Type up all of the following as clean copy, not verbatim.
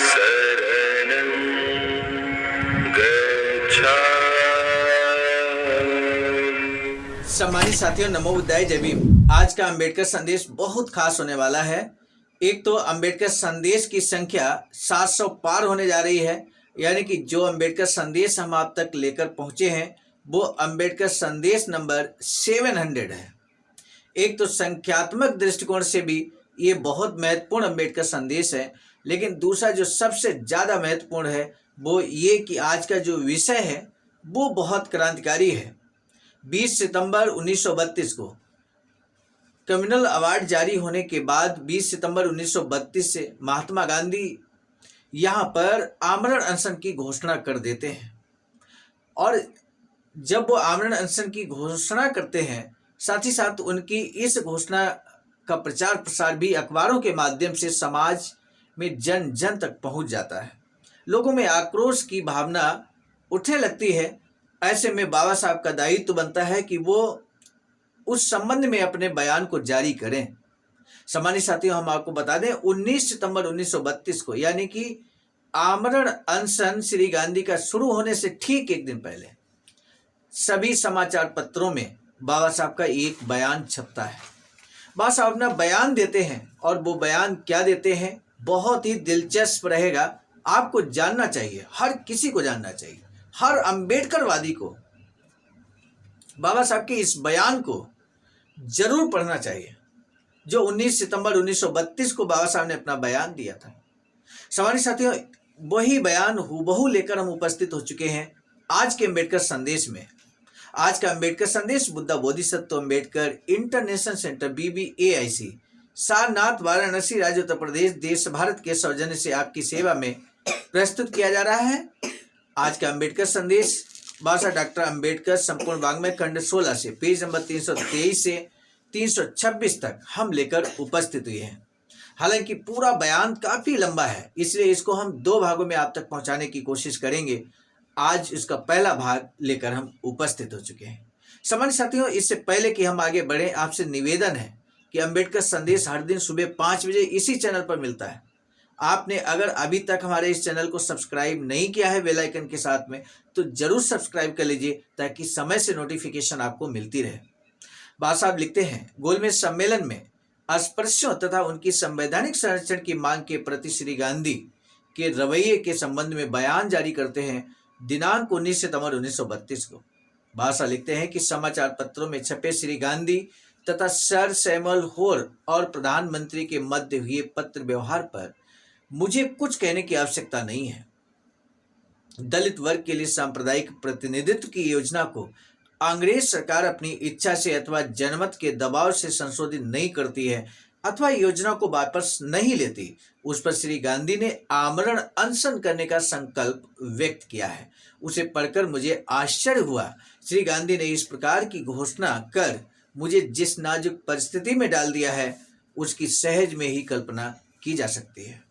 शरणं गच्छामि। सम्मानित साथियों, नमो बुद्धाय, जय भीम। आज का अंबेडकर संदेश बहुत खास होने वाला है। एक तो अंबेडकर संदेश की संख्या 700 पार होने जा रही है, यानी कि जो अंबेडकर संदेश हम आप तक लेकर पहुंचे हैं वो अंबेडकर संदेश नंबर 700 है। एक तो संख्यात्मक दृष्टिकोण से भी ये बहुत महत्वपूर्ण अंबेडकर संदेश है, लेकिन दूसरा जो सबसे ज़्यादा महत्वपूर्ण है वो ये कि आज का जो विषय है वो बहुत क्रांतिकारी है। 20 सितंबर 1932 को कम्युनल अवार्ड जारी होने के बाद 20 सितंबर 1932 से महात्मा गांधी यहाँ पर आमरण अनशन की घोषणा कर देते हैं। और जब वो आमरण अनशन की घोषणा करते हैं, साथ ही साथ उनकी इस घोषणा का प्रचार प्रसार भी अखबारों के माध्यम से समाज में जन जन तक पहुंच जाता है। लोगों में आक्रोश की भावना उठने लगती है। ऐसे में बाबा साहब का दायित्व बनता है कि वो उस संबंध में अपने बयान को जारी करें। सम्मानित साथियों, हम आपको बता दें 19 सितंबर 1932 को, यानी कि आमरण अनशन श्री गांधी का शुरू होने से ठीक एक दिन पहले सभी समाचार पत्रों में बाबा साहब का एक बयान छपता है। बाबा साहब अपना बयान देते हैं और वो बयान क्या देते हैं बहुत ही दिलचस्प रहेगा। आपको जानना चाहिए, हर किसी को जानना चाहिए, हर अंबेडकरवादी को बाबा साहब के इस बयान को जरूर पढ़ना चाहिए, जो 19 सितंबर 1932 को बाबा साहब ने अपना बयान दिया था। सम्मानित साथियों, वही बयान हूबहू लेकर हम उपस्थित हो चुके हैं आज के अंबेडकर संदेश में। आज का अंबेडकर संदेश Buddha Bodhisattva Ambedkar international centre BBAIC Sarnath, Varanasi, राज्य उत्तर प्रदेश, देश भारत के सौजन्य से आपकी सेवा में प्रस्तुत किया जा रहा है। आज का अंबेडकर संदेश बाबा डॉक्टर अंबेडकर संपूर्ण वाङ्मय खंड 16 से पेज नंबर 323 से 326 तक हम लेकर उपस्थित हुए हैं। हालांकि पूरा बयान काफी लंबा है, इसलिए इसको हम 2 भागों में आप तक पहुंचाने की कोशिश करेंगे। आज इसका पहला भाग लेकर हम उपस्थित हो चुके हैं। सम्मानित साथियों, इससे पहले कि हम आगे बढ़े, आपसे निवेदन है कि अंबेडकर संदेश हर दिन सुबह 5 बजे इसी चैनल पर मिलता है। आपने अगर अभी तक हमारे इस चैनल को सब्सक्राइब नहीं किया है बेल आइकन के साथ में, तो जरूर सब्सक्राइब कर लीजिए ताकि समय से नोटिफिकेशन आपको मिलती रहे। बाबा साहब लिखते हैं, गोलमेज सम्मेलन में अस्पृश्यों तथा उनकी संवैधानिक संरक्षण की मांग के प्रति श्री गांधी के रवैये के संबंध में बयान जारी करते हैं दिनांक 19 सितंबर 1932 को। बाबा साहब लिखते हैं कि समाचार पत्रों में छपे श्री गांधी तथा सर सैमुअल होर और प्रधानमंत्री के मध्य हुए पत्र व्यवहार पर मुझे कुछ कहने की आवश्यकता नहीं है। दलित वर्ग के लिए सांप्रदायिक प्रतिनिधित्व की योजना को अंग्रेज सरकार अपनी इच्छा से अथवा जनमत के दबाव से संशोधित नहीं करती है अथवा योजना को वापस नहीं लेती, उस पर श्री गांधी ने आमरण अनशन करने का संकल्प व्यक्त किया है। उसे पढ़कर मुझे आश्चर्य हुआ। श्री गांधी ने इस प्रकार की घोषणा कर मुझे जिस नाजुक परिस्थिति में डाल दिया है उसकी सहज में ही कल्पना की जा सकती है।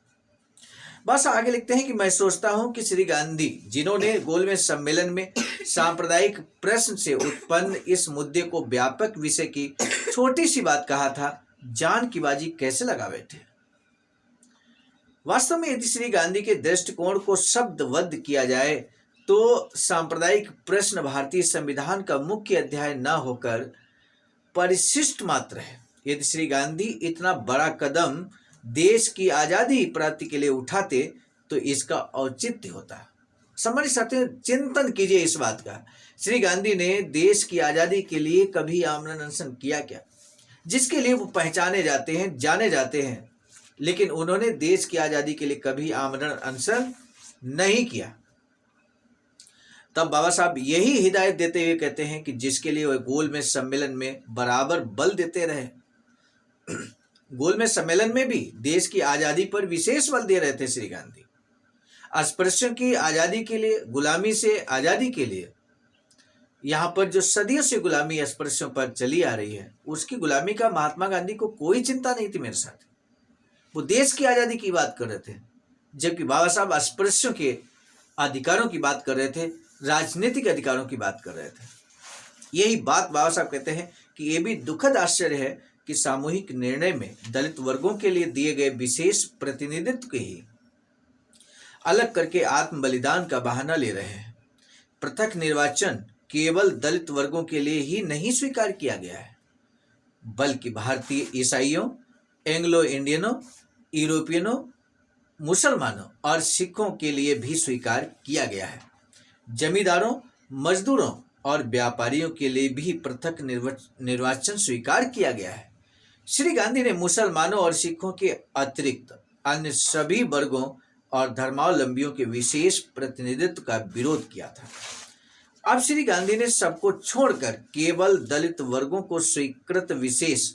बस आगे लिखते हैं कि मैं सोचता हूं कि श्री गांधी, जिन्होंने गोलमेज सम्मेलन में सांप्रदायिक प्रश्न से उत्पन्न इस मुद्दे को व्यापक विषय की छोटी सी बात कहा था, जान की बाजी कैसे लगा बैठे। वास्तव में यदि श्री गांधी के दृष्टिकोण को शब्दबद्ध किया जाए तो सांप्रदायिक प्रश्न भारतीय संविधान का मुख्य अध्याय न होकर परिशिष्ट मात्र है। यदि श्री गांधी इतना बड़ा कदम देश की आजादी प्राप्ति के लिए उठाते तो इसका औचित्य होता। सम्मानित साथियों, चिंतन कीजिए इस बात का। श्री गांधी ने देश की आजादी के लिए कभी आमरण अनशन किया क्या, जिसके लिए वो पहचाने जाते हैं, जाने जाते हैं, लेकिन उन्होंने देश की आजादी के लिए कभी आमरण अनशन नहीं किया। तब बाबा साहब यही हिदायत देते हुए कहते हैं कि जिसके लिए वह गोलमेज सम्मेलन में बराबर बल देते रहे। गोलमेज सम्मेलन में भी देश की आजादी पर विशेष बल दे रहे थे श्री गांधी। अस्पृश्यों की आजादी के लिए, गुलामी से आजादी के लिए, यहाँ पर जो सदियों से गुलामी अस्पृश्यों पर चली आ रही है, उसकी गुलामी का महात्मा गांधी को कोई चिंता नहीं थी। मेरे साथ वो देश की आजादी की बात कर रहे थे, जबकि बाबा साहब अस्पृश्यों के अधिकारों की बात कर रहे थे, राजनीतिक अधिकारों की बात कर रहे थे। यही बात बाबा साहब कहते हैं कि ये भी दुखद आश्चर्य है कि सामूहिक निर्णय में दलित वर्गों के लिए दिए गए विशेष प्रतिनिधित्व के ही अलग करके आत्म बलिदान का बहाना ले रहे हैं। पृथक निर्वाचन केवल दलित वर्गों के लिए ही नहीं स्वीकार किया गया है, बल्कि भारतीय ईसाइयों, एंग्लो इंडियनों, यूरोपियनों, मुसलमानों और सिखों के लिए भी स्वीकार किया गया है। जमींदारों, मजदूरों और व्यापारियों के लिए भी पृथक निर्वाचन स्वीकार किया गया है। श्री गांधी ने मुसलमानों और सिखों के अतिरिक्त अन्य सभी वर्गों और धर्मावलंबियों के विशेष प्रतिनिधित्व का विरोध किया था। अब श्री गांधी ने सबको छोड़कर केवल दलित वर्गों को स्वीकृत विशेष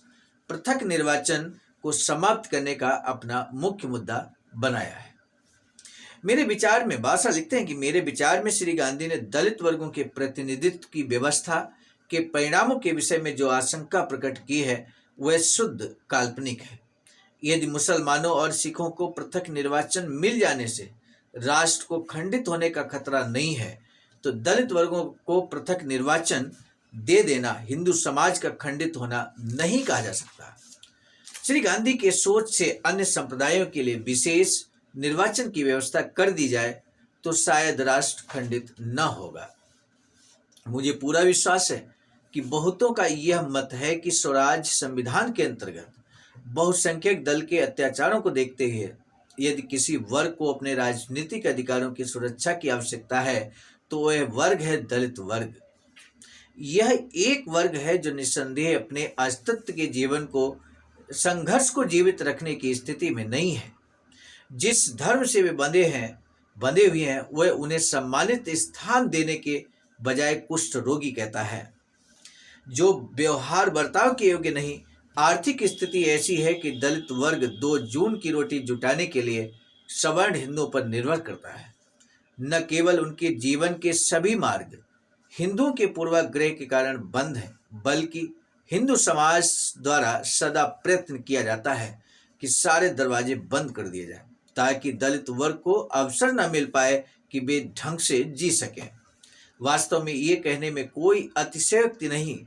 पृथक निर्वाचन को समाप्त करने का अपना मुख्य मुद्दा बनाया है। मेरे विचार में, बासा लिखते हैं कि मेरे विचार में श्री गांधी ने दलित वर्गों के प्रतिनिधित्व की व्यवस्था के परिणामों के विषय में जो आशंका प्रकट की है वह शुद्ध काल्पनिक है। यदि मुसलमानों और सिखों को पृथक निर्वाचन मिल जाने से राष्ट्र को खंडित होने का खतरा नहीं है, तो दलित वर्गों को पृथक निर्वाचन दे देना हिंदू समाज का खंडित होना नहीं कहा जा सकता। श्री गांधी के सोच से अन्य संप्रदायों के लिए विशेष निर्वाचन की व्यवस्था कर दी जाए तो शायद राष्ट्र खंडित न होगा। मुझे पूरा विश्वास है कि बहुतों का यह मत है कि स्वराज संविधान के अंतर्गत बहुसंख्यक दल के अत्याचारों को देखते हुए यदि किसी वर्ग को अपने राजनीतिक अधिकारों की सुरक्षा की आवश्यकता है तो वह वर्ग है दलित वर्ग। यह एक वर्ग है जो निस्संदेह अपने अस्तित्व के जीवन को संघर्ष को जीवित रखने की स्थिति में नहीं है। जिस धर्म से वे बंधे हुए हैं वह उन्हें सम्मानित स्थान देने के बजाय कुष्ठ रोगी कहता है, जो व्यवहार बर्ताव के योग्य नहीं। आर्थिक स्थिति ऐसी है कि दलित वर्ग 2 जून की रोटी जुटाने के लिए सवर्ण हिंदुओं पर निर्भर करता है। न केवल उनके जीवन के सभी मार्ग हिंदुओं के पूर्वाग्रह के कारण बंद हैं, बल्कि हिंदू समाज द्वारा सदा प्रयत्न किया जाता है कि सारे दरवाजे बंद कर दिए जाएं, ताकि दलित वर्ग को अवसर न मिल पाए कि वे ढंग से जी सकें। वास्तव में ये कहने में कोई अतिशयोक्ति नहीं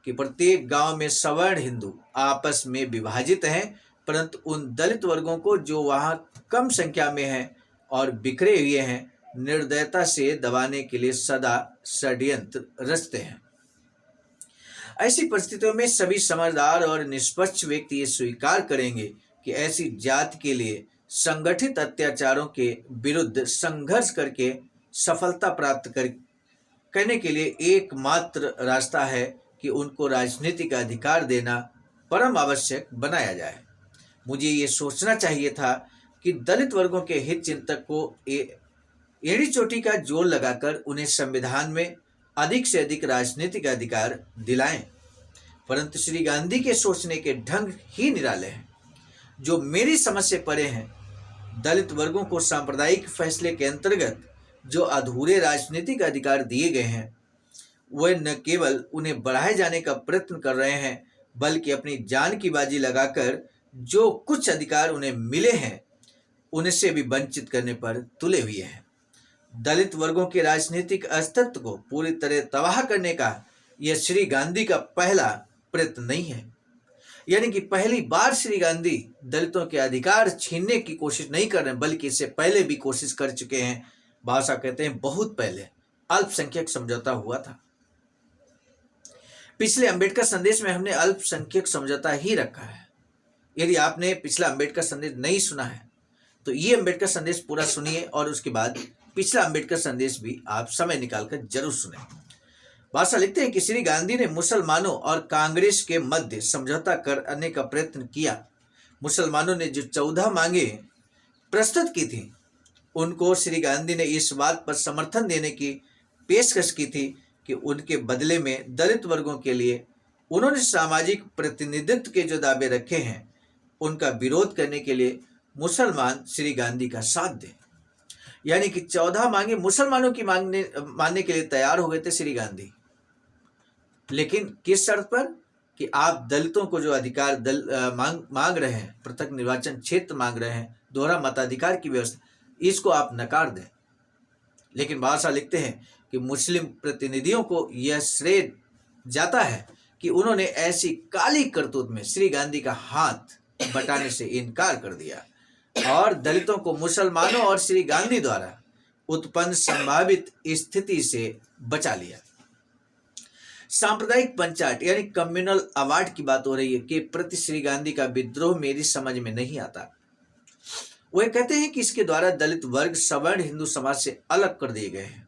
कि प्रत्येक गांव में सवर्ण हिंदू आपस में विभाजित हैं, परंतु उन दलित वर्गों को जो वहां कम संख्या में हैं और बिखरे हुए हैं, निर्दयता से दबाने के लिए सदा षड्यंत्र रचते हैं। ऐसी परिस्थितियों में सभी समझदार और निष्पक्ष व्यक्ति ये स्वीकार करेंगे कि ऐसी जाति के लिए संगठित अत्याचारों के विरुद्ध संघर्ष करके सफलता प्राप्त करने के लिए एकमात्र रास्ता है कि उनको राजनीतिक अधिकार देना परम आवश्यक बनाया जाए। मुझे ये सोचना चाहिए था कि दलित वर्गों के हित चिंतक को एड़ी चोटी का जोर लगाकर उन्हें संविधान में अधिक से अधिक राजनीतिक अधिकार दिलाएं, परंतु श्री गांधी के सोचने के ढंग ही निराले हैं, जो मेरी समझ से परे हैं। दलित वर्गों को सांप्रदायिक फैसले के अंतर्गत जो अधूरे राजनीतिक अधिकार दिए गए हैं, वह न केवल उन्हें बढ़ाए जाने का प्रयत्न कर रहे हैं, बल्कि अपनी जान की बाजी लगाकर जो कुछ अधिकार उन्हें मिले हैं उनसे भी वंचित करने पर तुले हुए हैं। दलित वर्गों के राजनीतिक अस्तित्व को पूरी तरह तबाह करने का यह श्री गांधी का पहला प्रयत्न नहीं है। यानी कि पहली बार श्री गांधी दलितों के अधिकार छीनने की कोशिश नहीं कर रहे हैं, बल्कि इससे पहले भी कोशिश कर चुके हैं। भाषा कहते हैं बहुत पहले अल्पसंख्यक समझौता हुआ था। पिछले अंबेडकर संदेश में हमने अल्पसंख्यक समझौता ही रखा है। यदि आपने पिछला अंबेडकर संदेश नहीं सुना है तो ये अंबेडकर संदेश पूरा सुनिए और उसके बाद पिछला अंबेडकर संदेश भी आप समय निकालकर जरूर सुने। भाषा लिखते हैं कि श्री गांधी ने मुसलमानों और कांग्रेस के मध्य समझौता करने का प्रयत्न किया। मुसलमानों ने जो 14 मांगे प्रस्तुत की थी, उनको श्री गांधी ने इस बात पर समर्थन देने की पेशकश की थी कि उनके बदले में दलित वर्गों के लिए उन्होंने सामाजिक प्रतिनिधित्व के जो दावे रखे हैं उनका विरोध करने के लिए मुसलमान श्री गांधी का साथ दें। यानी कि 14 मांगे मुसलमानों की मानने के लिए तैयार हो गए थे श्री गांधी, लेकिन किस शर्त पर कि आप दलितों को जो अधिकार मांग रहे हैं, पृथक निर्वाचन क्षेत्र मांग रहे हैं, दोहरा मताधिकार की व्यवस्था, इसको आप नकार दें। लेकिन भाषा लिखते हैं कि मुस्लिम प्रतिनिधियों को यह श्रेय जाता है कि उन्होंने ऐसी काली करतूत में श्री गांधी का हाथ बटाने से इनकार कर दिया और दलितों को मुसलमानों और श्री गांधी द्वारा उत्पन्न संभावित स्थिति से बचा लिया। सांप्रदायिक पंचायत यानी कम्युनल अवार्ड की बात हो रही है कि प्रति श्री गांधी का विद्रोह मेरी समझ में नहीं आता। वे कहते हैं कि इसके द्वारा दलित वर्ग सवर्ण हिंदू समाज से अलग कर दिए गए हैं।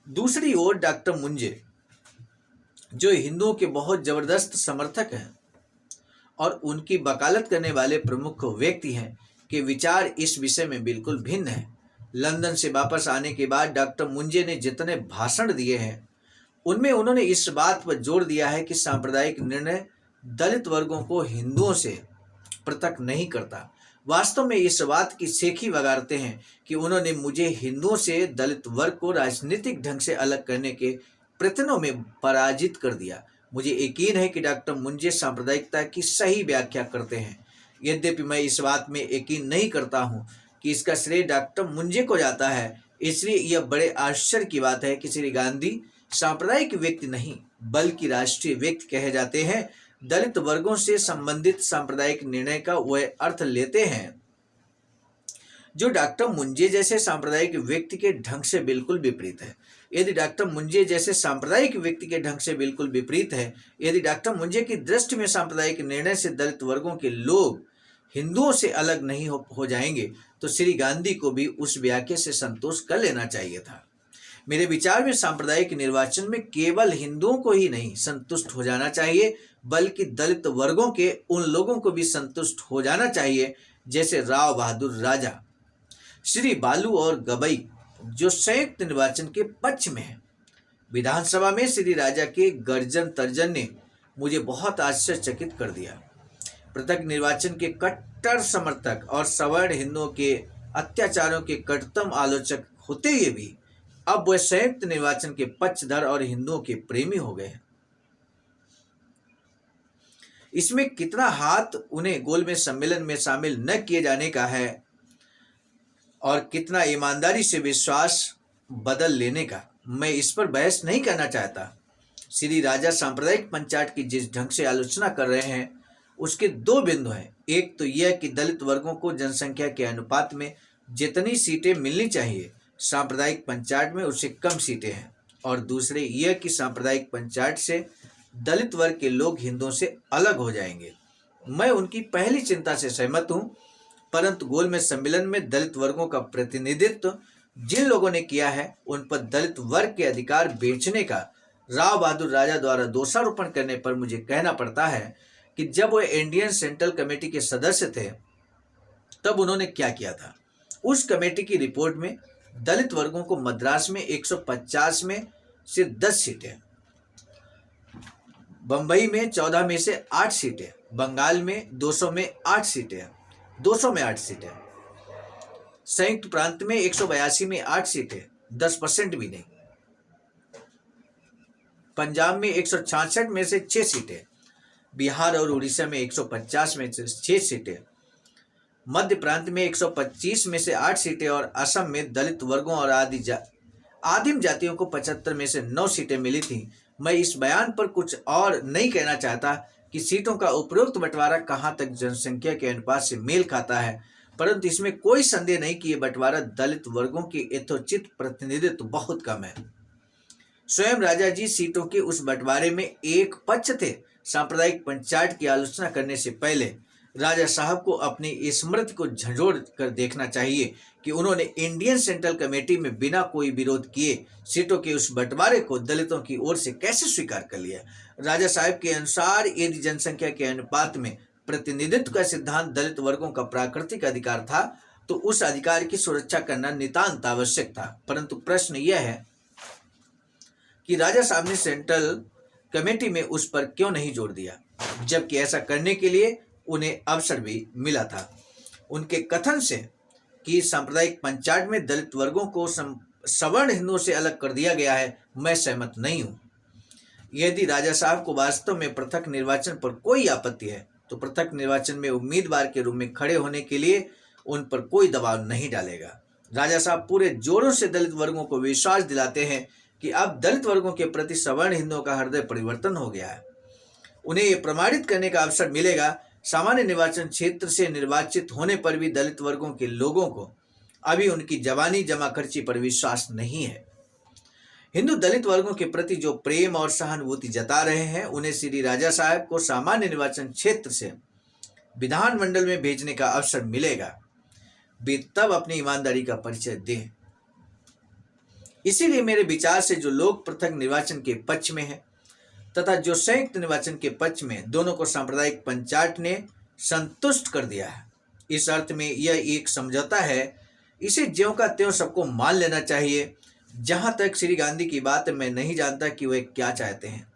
दूसरी ओर डॉक्टर मुंजे जो हिंदुओं के बहुत जबरदस्त समर्थक हैं और उनकी वकालत करने वाले प्रमुख व्यक्ति हैं के विचार इस विषय में बिल्कुल भिन्न है। लंदन से वापस आने के बाद डॉक्टर मुंजे ने जितने भाषण दिए हैं उनमें उन्होंने इस बात पर जोर दिया है कि सांप्रदायिक निर्णय दलित वर्गों को हिंदुओं से पृथक नहीं करता। वास्तव में इस बात की सेखी वगारते हैं कि उन्होंने मुझे हिंदुओं से दलित वर्ग को राजनीतिक ढंग से अलग करने के प्रयत्नों में पराजित कर दिया। मुझे यकीन है कि डॉक्टर मुंजे सांप्रदायिकता की सही व्याख्या करते हैं। यद्यपि मैं इस बात में यकीन नहीं करता हूँ कि इसका श्रेय डॉक्टर मुंजे को जाता है, इसलिए यह बड़े आश्चर्य की बात है कि श्री गांधी सांप्रदायिक व्यक्ति नहीं बल्कि राष्ट्रीय व्यक्ति कहे जाते हैं। दलित वर्गों से संबंधित सांप्रदायिक निर्णय का वह अर्थ लेते हैं जो डॉक्टर मुंजे जैसे सांप्रदायिक व्यक्ति के ढंग से बिल्कुल विपरीत है। यदि डॉक्टर मुंजे जैसे सांप्रदायिक व्यक्ति के ढंग से बिल्कुल विपरीत है, यदि डॉक्टर मुंजे की दृष्टि में सांप्रदायिक निर्णय से दलित वर्गों के लोग हिंदुओं से अलग नहीं हो जाएंगे, तो श्री गांधी को भी उस व्याख्या से संतोष कर लेना चाहिए था। मेरे विचार में सांप्रदायिक निर्वाचन में केवल हिंदुओं को ही नहीं संतुष्ट हो जाना चाहिए बल्कि दलित वर्गों के उन लोगों को भी संतुष्ट हो जाना चाहिए जैसे राव बहादुर राजा, श्री बालू और गबई जो संयुक्त निर्वाचन के पक्ष में है। विधानसभा में श्री राजा के गर्जन तर्जन ने मुझे बहुत आश्चर्यचकित कर दिया। पृथक निर्वाचन के कट्टर समर्थक और सवर्ण हिंदुओं के अत्याचारों के कट्टरतम आलोचक होते हुए भी अब वह संयुक्त निर्वाचन के पक्षधर और हिंदुओं के प्रेमी हो गए। इसमें कितना हाथ उन्हें गोलमेज सम्मेलन में शामिल न किए जाने का है और कितना ईमानदारी से विश्वास बदल लेने का, मैं इस पर बहस नहीं करना चाहता। श्री राजा सांप्रदायिक पंचायत की जिस ढंग से आलोचना कर रहे हैं उसके दो बिंदु हैं। एक तो यह कि दलित वर्गों को जनसंख्या के अनुपात में जितनी सीटें मिलनी चाहिए सांप्रदायिक पंचायत में उससे कम सीटें हैं, और दूसरे यह कि सांप्रदायिक पंचायत से दलित वर्ग के लोग हिंदुओं से अलग हो जाएंगे। मैं उनकी पहली चिंता से सहमत हूं, परंतु गोलमेज सम्मेलन में दलित वर्गों का प्रतिनिधित्व जिन लोगों ने किया है उन पर दलित वर्ग के अधिकार बेचने का राव बहादुर राजा द्वारा दोषारोपण करने पर मुझे कहना पड़ता है कि जब वह इंडियन सेंट्रल कमेटी के सदस्य थे तब उन्होंने क्या किया था। उस कमेटी की रिपोर्ट में दलित वर्गों को मद्रास में 150 में से 10 सीटें, बंबई में 14 में से 8 सीटें, बंगाल में 200 में 8 सीटें, 200 में 8 सीटें, संयुक्त प्रांत में 182 में 8 सीटें, 10% भी नहीं, पंजाब में 166 में से 6 सीटें, बिहार और उड़ीसा में 150 में से 6 सीटें, मध्य प्रांत में 125 में से 8 सीटें और असम में दलित वर्गों और आदिम जातियों को 75 में से 9 सीटें मिली थी। मैं इस बयान पर कुछ और नहीं कहना चाहता कि सीटों का उपरोक्त बंटवारा कहां तक जनसंख्या के अनुपात से मेल खाता है, परंतु इसमें कोई संदेह नहीं कि यह बंटवारा दलित वर्गों के यथोचित प्रतिनिधित्व बहुत कम है। स्वयं राजा जी सीटों के उस बंटवारे में एक पक्ष थे। सांप्रदायिक पंचायत की आलोचना करने से पहले राजा साहब को अपनी स्मृति को झंझोड़ कर देखना चाहिए कि उन्होंने इंडियन सेंट्रल कमेटी में बिना कोई विरोध किए सीटों के उस बंटवारे को दलितों की ओर से कैसे स्वीकार कर लिया। राजा साहब के अनुसार यदि जनसंख्या के अनुपात में प्रतिनिधित्व का सिद्धांत दलित वर्गों का प्राकृतिक अधिकार था तो उस अधिकार की सुरक्षा करना नितांत आवश्यक था। परंतु प्रश्न यह है कि राजा साहब ने सेंट्रल कमेटी में उस पर क्यों नहीं जोर दिया, जबकि ऐसा करने के लिए उन्हें अवसर भी मिला था। उनके कथन से कि सांप्रदायिक पंचायत में दलित वर्गों को सवर्ण हिंदुओं से अलग कर दिया गया है, मैं सहमत नहीं हूं। यदि राजा साहब को वास्तव में पृथक निर्वाचन पर कोई आपत्ति है तो पृथक निर्वाचन में उम्मीदवार के रूप में खड़े होने के लिए उन पर कोई दबाव नहीं डालेगा। राजा साहब पूरे जोरों से दलित वर्गों को विश्वास दिलाते हैं कि अब दलित वर्गों के प्रति सवर्ण हिंदुओं का हृदय परिवर्तन हो गया है। उन्हें ये प्रमाणित करने का अवसर मिलेगा। सामान्य निर्वाचन क्षेत्र से निर्वाचित होने पर भी दलित वर्गों के लोगों को अभी उनकी जवानी जमा खर्ची पर विश्वास नहीं है। हिंदू दलित वर्गों के प्रति जो प्रेम और सहानुभूति जता रहे हैं, उन्हें श्री राजा साहब को सामान्य निर्वाचन क्षेत्र से विधानमंडल में भेजने का अवसर मिलेगा। वे तब अपनी ईमानदारी का परिचय दें। इसीलिए मेरे विचार से जो लोग पृथक निर्वाचन के पक्ष में हैं तथा जो संयुक्त निर्वाचन के पक्ष में, दोनों को सांप्रदायिक पंचायत ने संतुष्ट कर दिया है। इस अर्थ में यह एक समझौता है, इसे ज्यों का त्यों सबको मान लेना चाहिए। जहां तक श्री गांधी की बात, मैं नहीं जानता कि वे क्या चाहते हैं।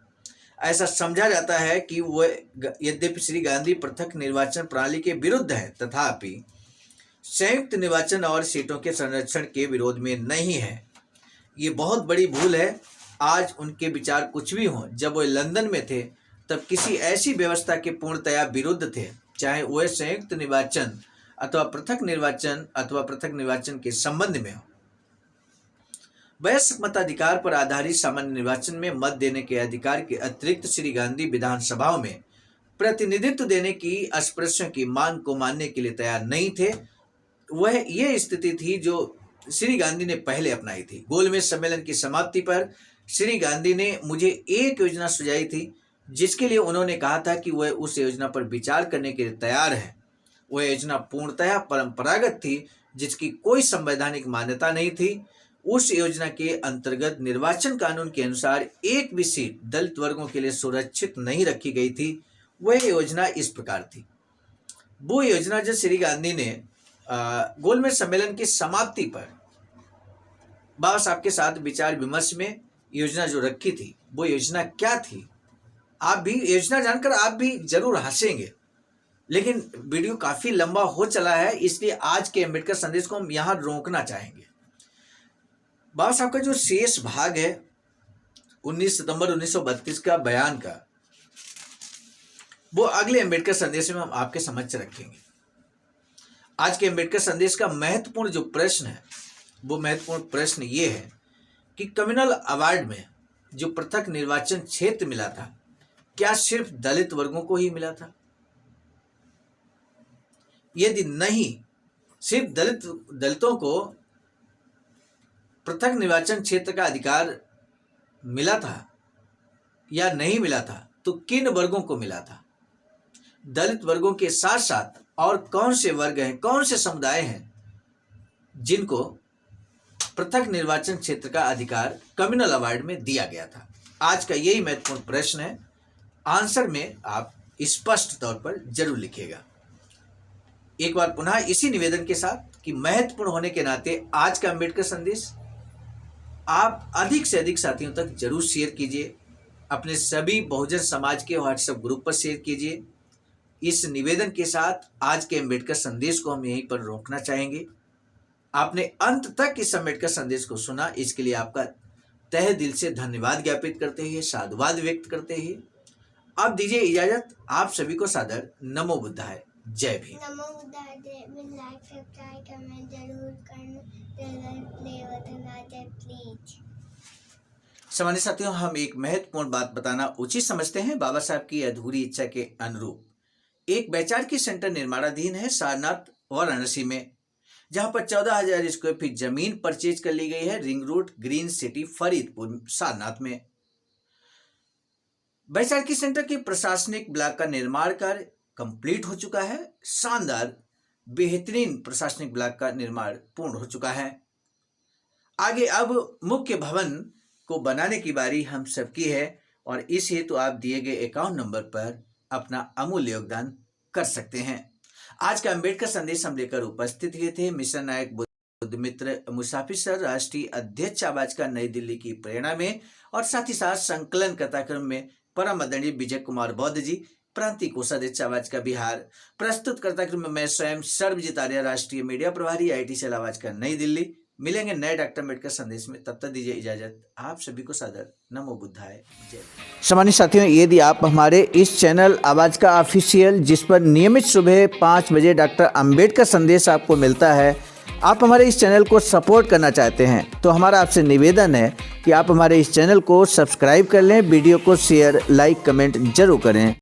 ऐसा समझा जाता है कि वह, यद्यपि श्री गांधी पृथक निर्वाचन प्रणाली के विरुद्ध है, तथापि संयुक्त निर्वाचन और सीटों के संरक्षण के विरोध में नहीं है। ये बहुत बड़ी भूल है। आज उनके विचार कुछ भी हों, जब वे लंदन में थे तब किसी ऐसी व्यवस्था के पूर्णतया विरुद्ध थे, चाहे वह संयुक्त निर्वाचन अथवा पृथक निर्वाचन के संबंध में हो। वयस्क मताधिकार पर आधारित सामान्य निर्वाचन में मत देने के अधिकार के अतिरिक्त श्री गांधी विधानसभाओं में प्रतिनिधित्व देने की अस्पृश्यों की मांग को मानने के लिए तैयार नहीं थे। वह यह स्थिति थी जो श्री गांधी ने पहले अपनाई थी। गोलमेज सम्मेलन की समाप्ति पर श्री गांधी ने मुझे एक योजना सुझाई थी, जिसके लिए उन्होंने कहा था कि वह उस योजना पर विचार करने के लिए तैयार है। वह योजना पूर्णतः परंपरागत थी, जिसकी कोई संवैधानिक मान्यता नहीं थी। उस योजना के अंतर्गत निर्वाचन कानून के अनुसार एक भी सीट दलित वर्गों के लिए सुरक्षित नहीं रखी गई थी। वह योजना इस प्रकार थी। वो योजना जो श्री गांधी ने गोलमेज सम्मेलन की समाप्ति पर बाबा साहब के साथ विचार विमर्श में योजना जो रखी थी, वो योजना क्या थी? आप भी योजना जानकर आप भी जरूर हंसेंगे, लेकिन वीडियो काफी लंबा हो चला है, इसलिए आज के अम्बेडकर संदेश को हम यहाँ रोकना चाहेंगे। बाबा साहब का जो शेष भाग है 19 सितंबर 1932 का बयान का, वो अगले अम्बेडकर संदेश में हम आपके समक्ष रखेंगे। आज के अम्बेडकर संदेश का महत्वपूर्ण जो प्रश्न है, वो महत्वपूर्ण प्रश्न ये है कि कम्युनल अवार्ड में जो पृथक निर्वाचन क्षेत्र मिला था, क्या सिर्फ दलित वर्गों को ही मिला था? यदि नहीं, सिर्फ दलितों को पृथक निर्वाचन क्षेत्र का अधिकार मिला था या नहीं मिला था, तो किन वर्गों को मिला था? दलित वर्गों के साथ साथ और कौन से वर्ग हैं, कौन से समुदाय हैं जिनको पृथक निर्वाचन क्षेत्र का अधिकार कम्युनल अवार्ड में दिया गया था? आज का यही महत्वपूर्ण प्रश्न है। आंसर में आप स्पष्ट तौर पर जरूर लिखिएगा। एक बार पुनः इसी निवेदन के साथ कि महत्वपूर्ण होने के नाते आज का अम्बेडकर संदेश आप अधिक से अधिक साथियों तक जरूर शेयर कीजिए। अपने सभी बहुजन समाज के व्हाट्सएप ग्रुप पर शेयर कीजिए। इस निवेदन के साथ आज के अम्बेडकर संदेश को हम यहीं पर रोकना चाहेंगे। आपने अंत तक इस अम्बेडकर संदेश को सुना, इसके लिए आपका तहे दिल से धन्यवाद ज्ञापित करते हुए, साधुवाद व्यक्त करते हुए अब दीजिए इजाजत। आप सभी को सादर नमो बुद्धाय, जय भीम। नमो बुद्धाय, जय भीम। लाइक सब्सक्राइब कमेंट जरूर करना, प्लीज। सामान्य साथियों, हम एक महत्वपूर्ण बात बताना उचित समझते हैं। बाबा साहब की अधूरी इच्छा के अनुरूप एक वैचारिकी सेंटर निर्माणाधीन है सारनाथ वाराणसी में, जहां पर 14,000 स्क्वायर फीट जमीन परचेज कर ली गई है ring road green city Faridpur Sarnath में। वैचारिकी सेंटर के प्रशासनिक ब्लॉक का निर्माण कार्य कंप्लीट हो चुका है। शानदार बेहतरीन प्रशासनिक ब्लॉक का निर्माण पूर्ण हो चुका है। आगे अब मुख्य भवन को बनाने की बारी हम सबकी है और इस हेतु आप दिए गए अकाउंट नंबर पर अपना अमूल्य योगदान कर सकते हैं। आज का अम्बेडकर संदेश हम लेकर उपस्थित हुए थे मिशन नायक बुद्ध मित्र मुसाफिर सर, राष्ट्रीय अध्यक्ष आवाज का नई दिल्ली की प्रेरणा में, और साथ ही साथ संकलन कथाक्रम में परम आदरणीय विजय कुमार बौद्ध जी, प्रांतीय कोषाध्यक्ष आवाज का बिहार। प्रस्तुत कथाक्रम में मैं स्वयं सर्वजीत आर्य, राष्ट्रीय मीडिया प्रभारी, IT सेल आवाज का नई दिल्ली। मिलेंगे नए डॉक्टर अम्बेडकर संदेश में, तब तक दीजिए इजाजत। आप सभी को सादर नमो बुद्धाय, जय। सामान्य साथियों, यदि आप हमारे इस चैनल आवाज का ऑफिशियल, जिस पर नियमित सुबह 5 बजे डॉक्टर अम्बेडकर संदेश आपको मिलता है, आप हमारे इस चैनल को सपोर्ट करना चाहते हैं तो हमारा आपसे निवेदन है कि आप हमारे इस चैनल को सब्सक्राइब कर लें, वीडियो को शेयर, लाइक, कमेंट जरूर करें।